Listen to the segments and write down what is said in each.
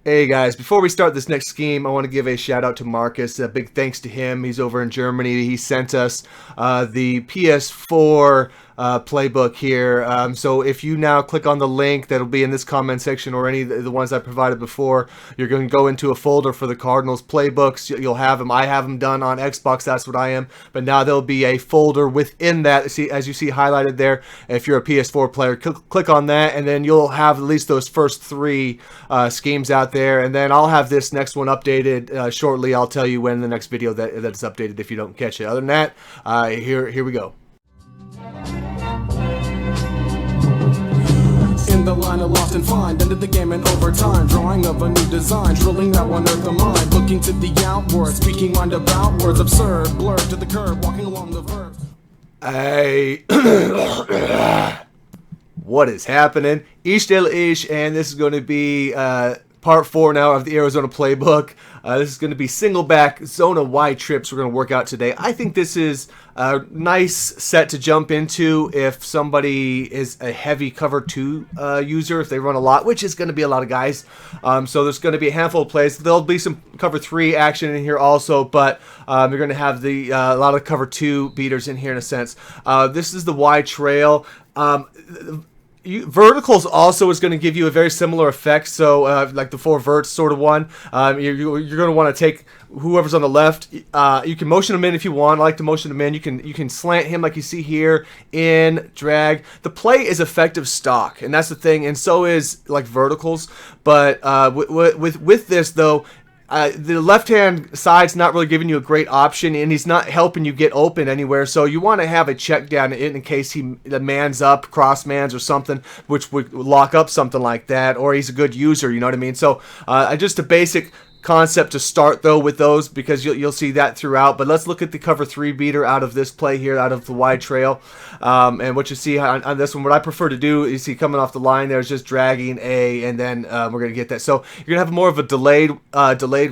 Hey guys, before we start this next scheme, I want to give a shout out to Marcus. A big thanks to him. He's over in Germany. He sent us the PS4 playbook here. So if you now click on the link that'll be in this comment section or any of the ones I provided before, you're going to go into a folder for the Cardinals playbooks. You'll have them. I have them done on Xbox. That's what I am. But now there'll be a folder within that. See, as you see highlighted there, if you're a PS4 player, click on that, and then you'll have at least those first three schemes out there. And then I'll have this next one updated shortly. I'll tell you when the next video that's updated if you don't catch it. Other than that, here we go. In the line of lost and find, ended the game in overtime. Drawing of a new design, drilling that one earth of mine. Looking to the outward, speaking mind about words absurd. Blurred to the curb, walking along the verb. Hey, what is happening? Ish del Ish, and this is going to be part 4 now of the Arizona playbook. This is going to be single back Zona Y Trips we're going to work out today. I think this is a nice set to jump into if somebody is a heavy cover 2 user, if they run a lot, which is going to be a lot of guys. So there's going to be a handful of plays. There'll be some cover 3 action in here also, but you're going to have a lot of cover 2 beaters in here in a sense. This is the Y trail. Verticals also is going to give you a very similar effect, so like the 4 verts sort of one. You're going to want to take whoever's on the left. You can motion him in if you want. I like to motion him in. You can slant him like you see here, in, drag. The play is effective stock, and that's the thing, and so is like verticals. But with this though, the left-hand side's not really giving you a great option, and he's not helping you get open anywhere. So you want to have a check down in case the man's up, cross mans or something, which would lock up something like that, or he's a good user. You know what I mean? So just a basic concept to start though with those, because you'll see that throughout. But let's look at the cover 3 beater out of this play here, out of the wide trail, and what you see on this one. What I prefer to do, you see coming off the line there, is just dragging A, and then we're gonna get that. So you're gonna have more of a delayed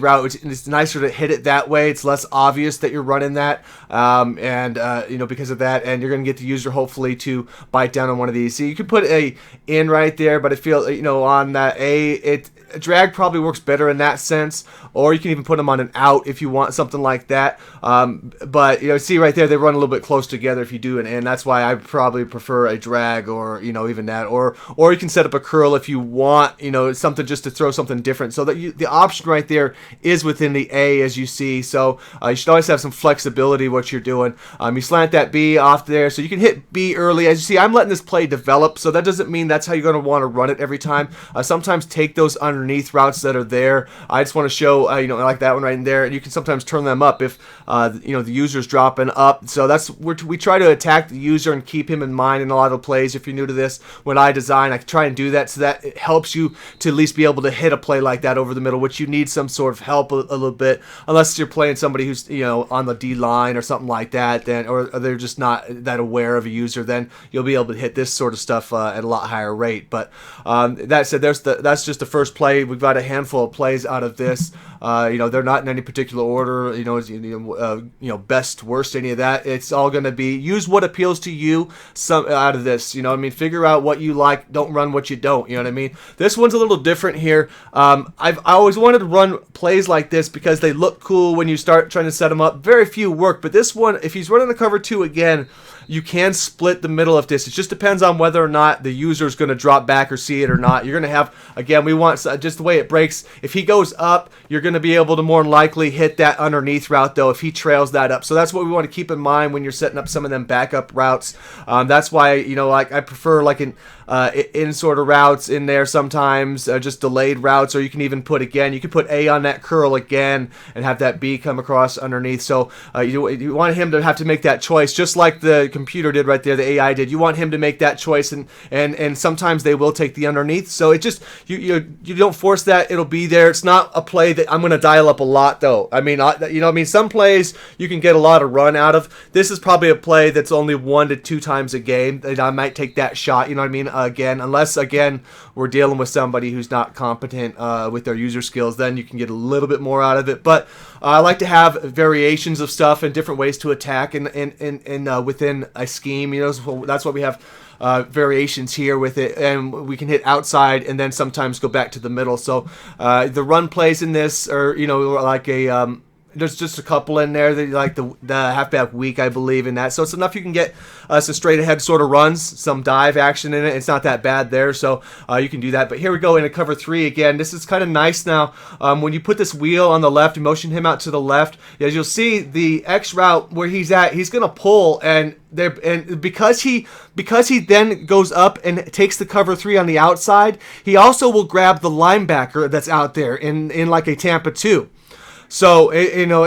route. It's nicer to hit it that way. It's less obvious that you're running that, because of that, and you're gonna get the user hopefully to bite down on one of these. So you could put a in right there, but I feel on that A, drag probably works better in that sense, or you can even put them on an out if you want something like that. But see right there, they run a little bit close together if you do an in. That's why I probably prefer a drag, or even that, or you can set up a curl if you want something just to throw something different. So that the option right there is within the A, as you see. So you should always have some flexibility what you're doing. You slant that B off there, so you can hit B early. As you see, I'm letting this play develop, so that doesn't mean that's how you're going to want to run it every time. Sometimes take those underneath routes that are there. I just want to show like that one right in there, and you can sometimes turn them up if the user's dropping up. So that's where we try to attack the user and keep him in mind in a lot of plays. If you're new to this, when I design, I try and do that so that it helps you to at least be able to hit a play like that over the middle, which you need some sort of help a little bit, unless you're playing somebody who's on the D line or something like that, then or they're just not that aware of a user. Then you'll be able to hit this sort of stuff at a lot higher rate. But that said, that's just the first play. We've got a handful of plays out of this. They're not in any particular order. Best, worst, any of that. It's all going to be use what appeals to you. Some out of this. Figure out what you like. Don't run what you don't. You know what I mean? This one's a little different here. I always wanted to run plays like this because they look cool when you start trying to set them up. Very few work, but this one, if he's running the cover 2 again, you can split the middle of this. It just depends on whether or not the user is going to drop back or see it or not. You're going to have, again, we want just the way it breaks. If he goes up, you're going to be able to more than likely hit that underneath route, though, if he trails that up. So that's what we want to keep in mind when you're setting up some of them backup routes. That's why, I prefer like in sort of routes in there sometimes, just delayed routes, or you can even put A on that curl again and have that B come across underneath. So you want him to have to make that choice, just like the computer did right there, the AI did. You want him to make that choice, and sometimes they will take the underneath. So it just you don't force that; it'll be there. It's not a play that I'm going to dial up a lot, though. Some plays you can get a lot of run out of. This is probably a play that's only 1 to 2 times a game that I might take that shot. again, unless again we're dealing with somebody who's not competent with their user skills, then you can get a little bit more out of it. But I like to have variations of stuff and different ways to attack and within a scheme. You know, so that's why we have variations here with it, and we can hit outside and then sometimes go back to the middle. So the run plays in this are, you know, like a there's just a couple in there that like the halfback weak, I believe, in that. So it's enough you can get some straight ahead sort of runs, some dive action in it. It's not that bad there, so you can do that. But here we go in a cover 3 again. This is kind of nice now. When you put this wheel on the left, you motion him out to the left. As you'll see, the X route where he's at, he's gonna pull, and because he then goes up and takes the cover 3 on the outside, he also will grab the linebacker that's out there in like a Tampa 2. So you know,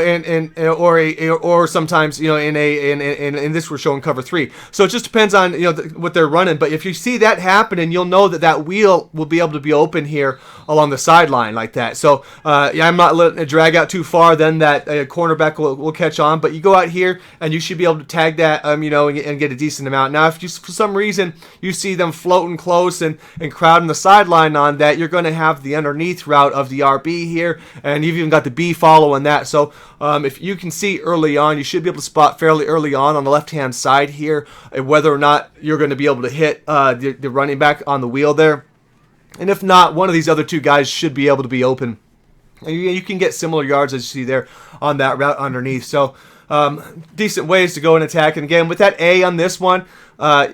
or sometimes, you know, in this we're showing cover 3. So it just depends on, you know, what they're running. But if you see that happening, you'll know that wheel will be able to be open here along the sideline like that. So yeah, I'm not letting it drag out too far. Then that cornerback will catch on. But you go out here and you should be able to tag that, you know, and get a decent amount. Now, if you for some reason you see them floating close and crowding the sideline on that, you're going to have the underneath route of the RB here, and you've even got the B following that. So if you can see early on, you should be able to spot fairly early on the left hand side here whether or not you're going to be able to hit the running back on the wheel there. And if not, one of these other two guys should be able to be open, and you can get similar yards as you see there on that route underneath. So decent ways to go and attack. And again, with that A on this one,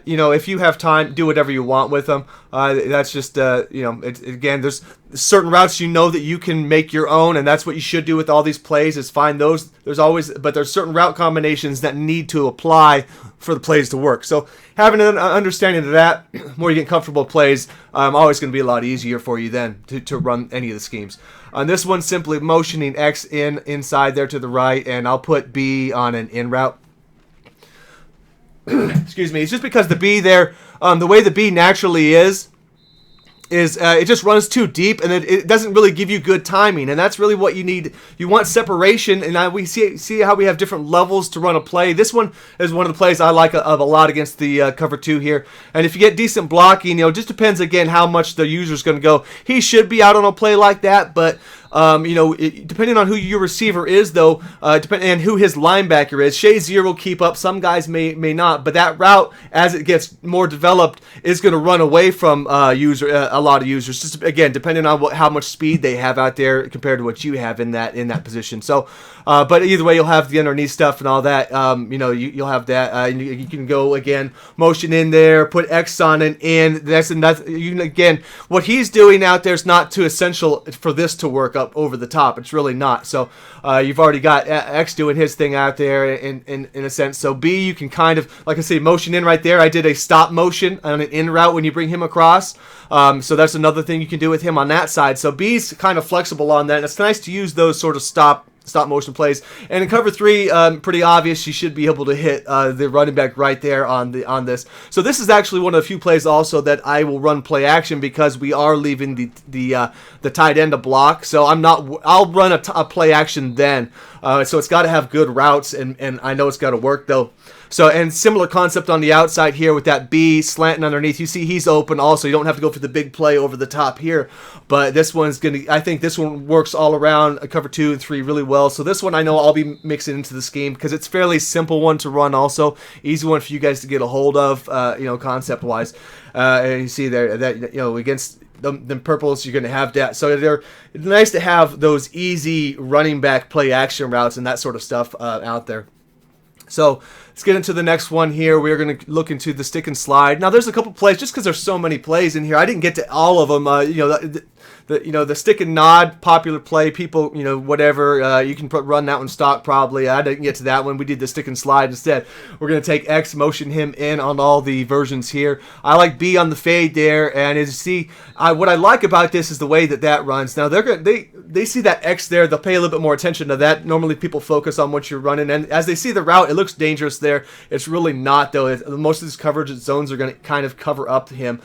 you know, if you have time, do whatever you want with them. That's just, you know, again, there's certain routes, you know, that you can make your own, and that's what you should do with all these plays, is find those. But there's certain route combinations that need to apply for the plays to work. So having an understanding of that, the more you get comfortable with plays, always going to be a lot easier for you then to run any of the schemes. On this one, simply motioning X inside there to the right, and I'll put B on an in route. Excuse me. It's just because the B there, the way the B naturally is it just runs too deep, and it doesn't really give you good timing, and that's really what you need. You want separation, and we see how we have different levels to run a play. This one is one of the plays I like a lot against the cover 2 here. And if you get decent blocking, you know, it just depends again how much the user's going to go. He should be out on a play like that, but you know, depending on who your receiver is, though, and who his linebacker is, Shazier will keep up. Some guys may not, but that route, as it gets more developed, is going to run away from a lot of users. Just again, depending on how much speed they have out there compared to what you have in that position. So, but either way, you'll have the underneath stuff and all that. You know, you'll have that. You can go again, motion in there, put X on an in. That's again, what he's doing out there is not too essential for this to work up over the top. It's really not. So you've already got X doing his thing out there in a sense. So B, you can kind of, like I say, motion in right there. I did a stop motion on an in route when you bring him across. So that's another thing you can do with him on that side. So B's kind of flexible on that. And it's nice to use those sort of stop motion plays. And in cover 3, pretty obvious, you should be able to hit the running back right there on this. So this is actually one of the few plays also that I will run play action, because we are leaving the tight end to block. So I'll run a play action then. So it's got to have good routes, and I know it's got to work though. So, and similar concept on the outside here with that B slanting underneath. You see he's open also. You don't have to go for the big play over the top here. But this one's going to, I think this one works all around cover 2 and 3 really well. So this one I know I'll be mixing into the scheme, because it's fairly simple one to run also. Easy one for you guys to get a hold of, you know, concept-wise. And you see there that, you know, against them purples, you're going to have that. So it's nice to have those easy running back play action routes and that sort of stuff out there. So let's get into the next one here. We're going to look into the stick and slide. Now, there's a couple plays, just because there's so many plays in here. I didn't get to all of them. You know, the stick and nod, popular play. People, you know, whatever. You can run that one stock probably. I didn't get to that one. We did the stick and slide instead. We're going to take X, motion him in on all the versions here. I like B on the fade there. And as you see, what I like about this is the way that runs. Now, they see that X there. They'll pay a little bit more attention to that. Normally, people focus on what you're running. And as they see the route, it looks dangerous there. It's really not, though. Most of these coverage zones are going to kind of cover up him.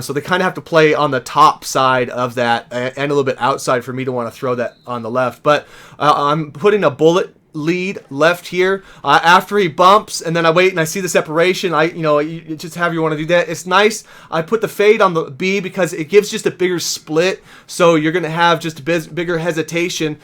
So they kind of have to play on the top side of that and a little bit outside for me to want to throw that on the left. But I'm putting a bullet lead left here after he bumps, and then I wait and I see the separation. Just however you want to do that. It's nice. I put the fade on the B because it gives just a bigger split, so you're going to have just a bigger hesitation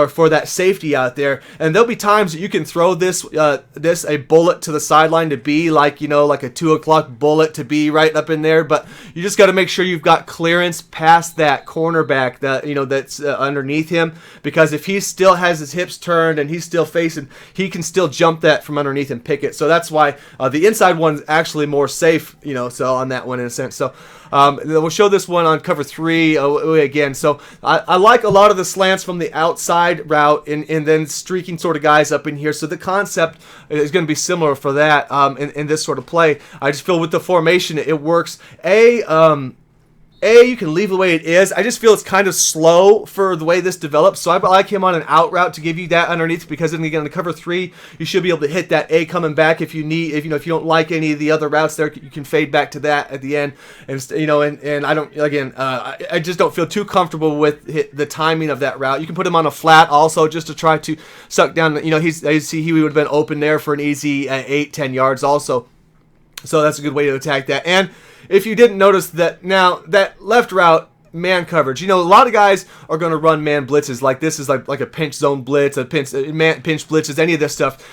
for that safety out there. And there'll be times that you can throw this a bullet to the sideline to B, like a 2 o'clock bullet to be right up in there, but you just got to make sure you've got clearance past that cornerback that's underneath him, because if he still has his hips turned and he's still facing, he can still jump that from underneath and pick it. So that's why the inside one's actually more safe, so on that one in a sense. So we'll show this one on cover 3 again. So I like a lot of the slants from the outside route and then streaking sort of guys up in here. So the concept is going to be similar for that in this sort of play. I just feel with the formation it works. You can leave the way it is. I just feel it's kind of slow for the way this develops, so I like him on an out route to give you that underneath, because then again, in the cover 3, you should be able to hit that A coming back if you need. If you don't like any of the other routes there, you can fade back to that at the end. And I don't, again, I just don't feel too comfortable with the timing of that route. You can put him on a flat also just to try to suck down. He would have been open there for an easy 8-10 yards also. So that's a good way to attack that. And if you didn't notice that, now that left route, man coverage, a lot of guys are going to run man blitzes. Like this is like a pinch zone blitz, a pinch blitzes, any of this stuff.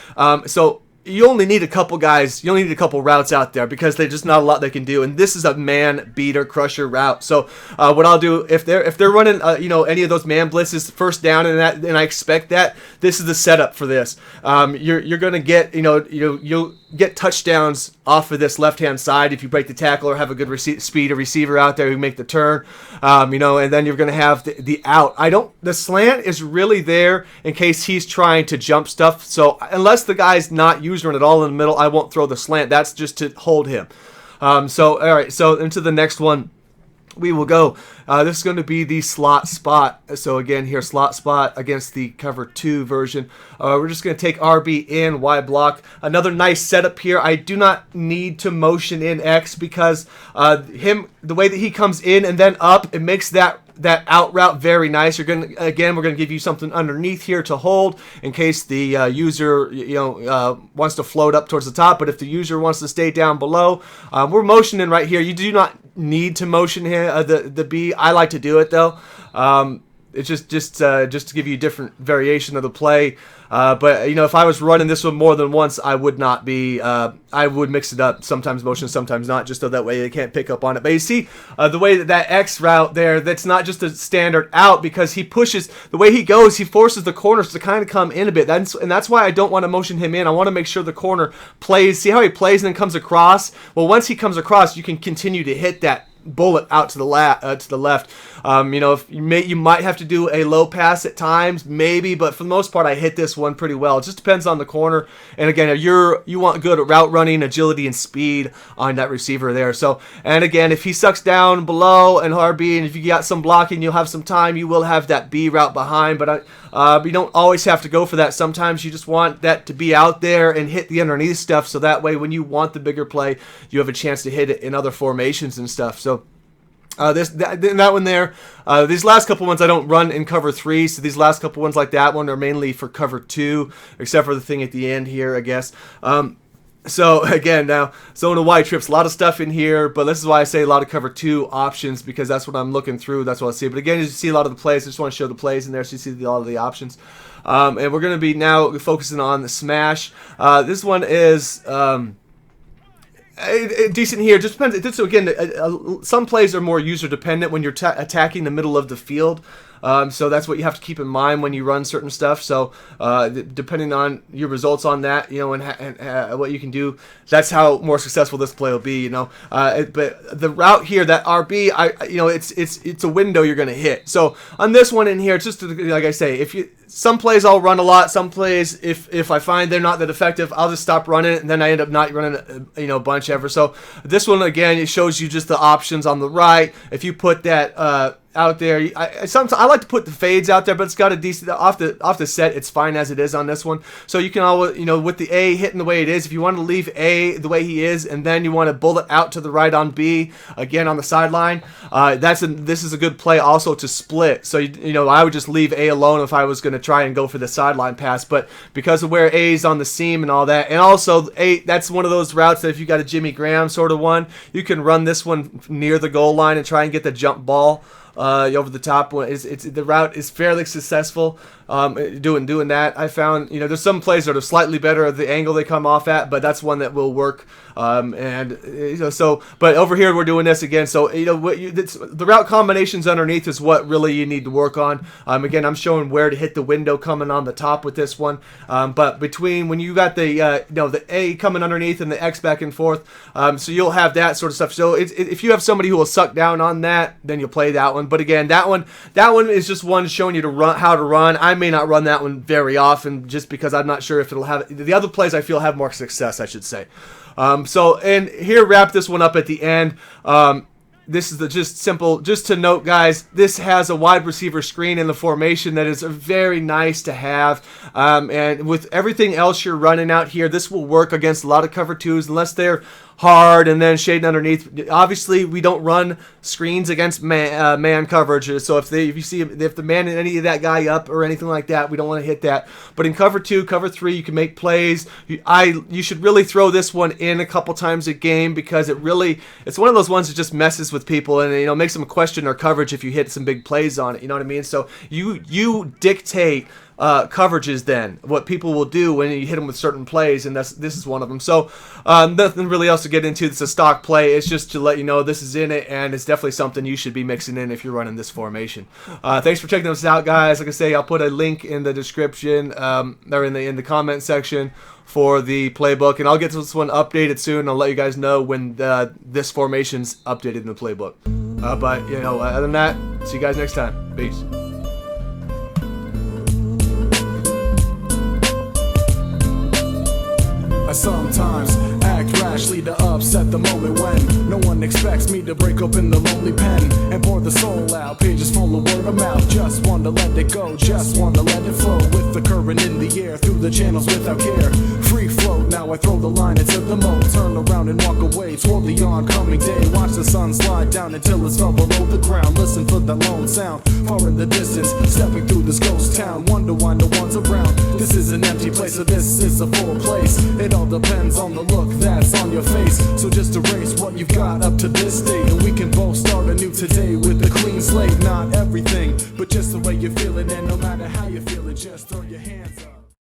So you only need a couple guys, you only need a couple routes out there, because there's just not a lot they can do. And this is a man beater crusher route. So what I'll do, if they're running any of those man blitzes first down and I expect that, this is the setup for this. You're going to get you'll get touchdowns off of this left-hand side if you break the tackle or have a good speed a receiver out there who make the turn, and then you're going to have the out. The slant is really there in case he's trying to jump stuff. So unless the guy's not using it at all in the middle, I won't throw the slant. That's just to hold him. So all right, so into the next one we will go. This is going to be the slot spot. So again here, slot spot against the cover 2 version. We're just going to take RB in, Y block. Another nice setup here. I do not need to motion in X, because the way that he comes in and then up, it makes that out route very nice. We're going to give you something underneath here to hold in case the user wants to float up towards the top. But if the user wants to stay down below, we're motioning right here. You do not need to motion here the B. I like to do it though. It's just to give you a different variation of the play. But if I was running this one more than once, I would not be. I would mix it up. Sometimes motion, sometimes not, just so that way they can't pick up on it. But you see the way that X route there, that's not just a standard out, because he pushes the way he goes. He forces the corners to kind of come in a bit. That's why I don't want to motion him in. I want to make sure the corner plays. See how he plays and then comes across. Well, once he comes across, you can continue to hit that bullet out to the left. If you might have to do a low pass at times, maybe, but for the most part, I hit this one pretty well. It just depends on the corner. And again, you want good route running, agility, and speed on that receiver there. So, and again, if he sucks down below and RB, and if you got some blocking, you'll have some time. You will have that B route behind, but you don't always have to go for that. Sometimes you just want that to be out there and hit the underneath stuff, so that way when you want the bigger play, you have a chance to hit it in other formations and stuff. So that one there. These last couple ones I don't run in cover 3, so these last couple ones like that one are mainly for cover 2, except for the thing at the end here, I guess. So again, now Zona Y Trips, a lot of stuff in here, but this is why I say a lot of cover 2 options, because that's what I'm looking through. That's what I see. But again, as you see a lot of the plays, I just want to show the plays in there so you see a lot of the options. And we're going to be now focusing on the smash. This one is decent here. Just depends. So again, some plays are more user dependent when you're attacking the middle of the field. So that's what you have to keep in mind when you run certain stuff. So depending on your results on that, and what you can do, that's how more successful this play will be. But the route here, that RB, it's a window you're going to hit. So on this one in here, it's just like I say, some plays I'll run a lot. Some plays, if I find they're not that effective, I'll just stop running it, and then I end up not running a bunch ever. So this one again, it shows you just the options on the right. If you put that out there. Sometimes I like to put the fades out there, but it's got a decent off the set. It's fine as it is on this one. So you can always, with the A hitting the way it is, if you want to leave A the way he is, and then you want to bullet out to the right on B again on the sideline, this is a good play also to split. So I would just leave A alone if I was going to try and go for the sideline pass, but because of where A is on the seam and all that, and also A, that's one of those routes that if you got a Jimmy Graham sort of one, you can run this one near the goal line and try and get the jump ball over the top. The route is fairly successful doing that. I found there's some plays that are slightly better at the angle they come off at, but that's one that will work. But over here we're doing this again. So the route combinations underneath is what really you need to work on. Again, I'm showing where to hit the window coming on the top with this one. But between when you got the A coming underneath and the X back and forth, so you'll have that sort of stuff. So if you have somebody who will suck down on that, then you'll play that one. But again, that one is just one showing you how to run. I may not run that one very often just because I'm not sure if it'll have the other plays. I feel have more success, I should say. And here, wrap this one up at the end. This is just to note, guys, this has a wide receiver screen in the formation that is very nice to have. And with everything else you're running out here, this will work against a lot of cover twos unless they're hard and then shading underneath. Obviously, we don't run screens against man coverage. So if the man and any of that guy up or anything like that, we don't want to hit that. But in cover 2, cover 3, you can make plays. You should really throw this one in a couple times a game because it's one of those ones that just messes with people and makes them question their coverage if you hit some big plays on it. You know what I mean? So you dictate coverages then, what people will do when you hit them with certain plays, and this is one of them. So nothing really else to get into. It's a stock play. It's just to let you know this is in it, and it's definitely something you should be mixing in if you're running this formation. Thanks for checking this out, guys. Like I say, I'll put a link in the description or in the comment section for the playbook, and I'll get this one updated soon. I'll let you guys know when this formation's updated in the playbook. But other than that, see you guys next time. Peace. I sometimes act rashly to upset the moment when no one expects me to break open the lonely pen and pour the soul out. Pages full of word of mouth, just want to let it go, just want to let it flow with the current in the air through the channels without care. Free float, now I throw the line into the moat, turn around and walk away toward the oncoming day. Watch the sun slide down until it's fell below the ground. Listen for that lone sound far in the distance, stepping through this ghost town. Wonder why no one's around. This is an empty place, so this is a full place. It all depends on the look that's on your face. So just erase what you've got up to this date, and we can both start anew today with a clean slate. Not everything, but just the way you're feeling, and no matter how you're feeling, just throw your hands up.